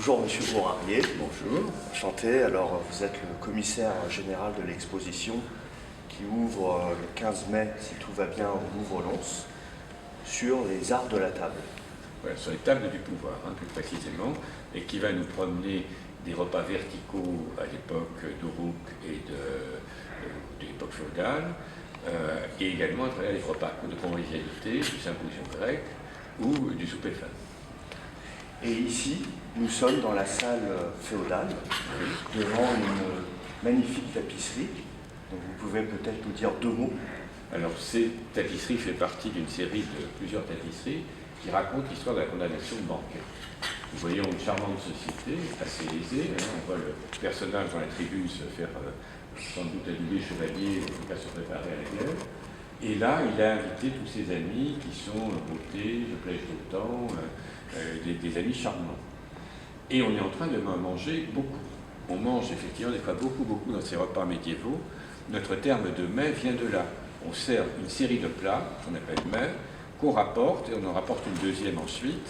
Bonjour Monsieur Bourarier. Bonjour. Enchanté. Alors vous êtes le commissaire général de l'exposition qui ouvre le 15 mai, si tout va bien, au Louvre-Lens, sur les arts de la table. Voilà, sur les tables du pouvoir, plus précisément, et qui va nous promener des repas verticaux à l'époque d'Uruk et de l'époque féodale, et également à travers les repas de convivialité, du symposium grec ou du souper fin. Et ici, nous sommes dans la salle féodale, devant une magnifique tapisserie. Donc vous pouvez peut-être nous dire deux mots. Alors, cette tapisserie fait partie d'une série de plusieurs tapisseries qui racontent l'histoire de la condamnation de Banquet. Nous voyons une charmante société, assez aisée. On voit le personnage dans la tribune se faire sans doute habiller chevalier, en tout cas se préparer à la guerre. Et là, il a invité tous ses amis qui sont beauté, je plèche d'autant, des amis charmants. Et on est en train de manger beaucoup. On mange effectivement des fois beaucoup dans ces repas médiévaux. Notre terme de mets vient de là. On sert une série de plats qu'on appelle mets, qu'on rapporte, et on en rapporte une deuxième ensuite.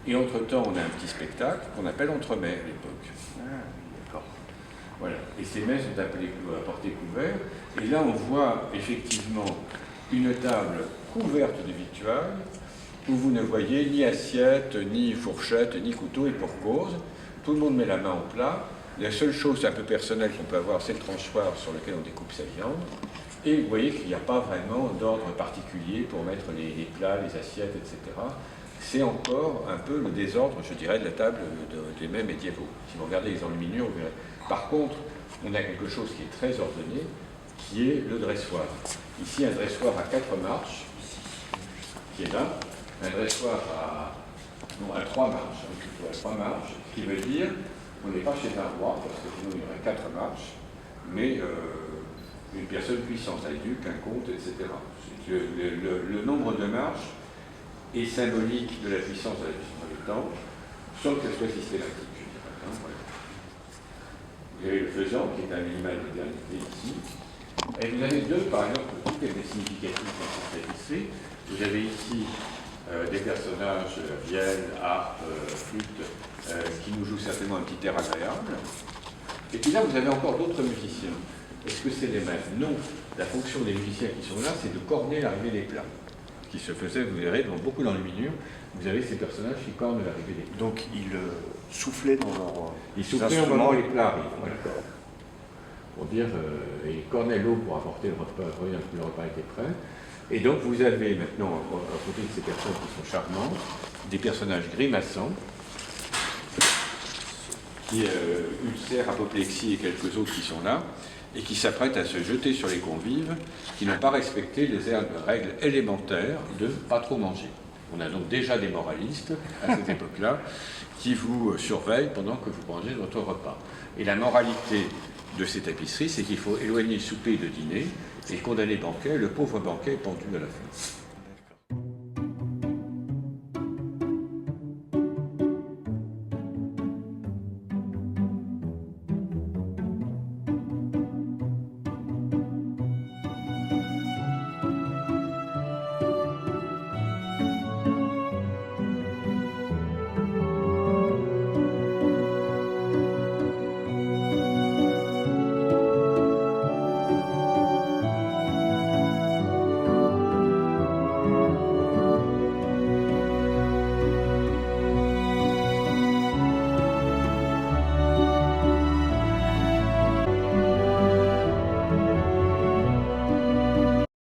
Et entre-temps, on a un petit spectacle qu'on appelle entremets à l'époque. Ah, d'accord. Voilà. Et ces mets sont appelés à porter couvert. Et là, on voit effectivement une table couverte de victuailles, où vous ne voyez ni assiette, ni fourchette, ni couteau, et pour cause. Tout le monde met la main au plat. La seule chose un peu personnelle qu'on peut avoir, c'est le tranchoir sur lequel on découpe sa viande. Et vous voyez qu'il n'y a pas vraiment d'ordre particulier pour mettre les plats, les assiettes, etc. C'est encore un peu le désordre, je dirais, de la table des mets médiévaux. Si vous regardez les enluminures, vous verrez. Par contre, on a quelque chose qui est très ordonné, qui est le dressoir. Ici, un dressoir à 4 marches, qui est là. Un dressoir à 3 marches, plutôt à 3 marches, ce qui veut dire qu'on n'est pas chez un roi, parce que sinon il y aurait 4 marches, mais une personne puissante, un duc, un comte, etc. Le nombre de marches est symbolique de la puissance de la gestion du temps, sans qu'elle soit systématique. Voilà. Vous avez le faisan, qui est un animal d'éternité ici. Et vous avez deux, par exemple, tout est significatif dans cette tapisserie. Vous avez ici des personnages, vielle, harpe, flûte, qui nous jouent certainement un petit air agréable. Et puis là, vous avez encore d'autres musiciens. Est-ce que c'est les mêmes? Non. La fonction des musiciens qui sont là, c'est de corner l'arrivée des plats. Qui se faisait, vous verrez, dans beaucoup d'enluminures, vous avez ces personnages qui cornent l'arrivée des plats. Donc ils soufflaient dans leur ils soufflaient au moment où les plats arrivent. Voilà. Pour dire, ils cornaient l'eau pour apporter le repas, le repas était prêt. Et donc vous avez maintenant, à côté de ces personnes qui sont charmantes, des personnages grimaçants, qui ulcèrent, apoplexie et quelques autres qui sont là, et qui s'apprêtent à se jeter sur les convives qui n'ont pas respecté les règles élémentaires de ne pas trop manger. On a donc déjà des moralistes à cette époque-là qui vous surveillent pendant que vous mangez votre repas. Et la moralité de ces tapisseries, c'est qu'il faut éloigner le souper de dîner et condamner Banquet, le pauvre Banquet est pendu à la fin.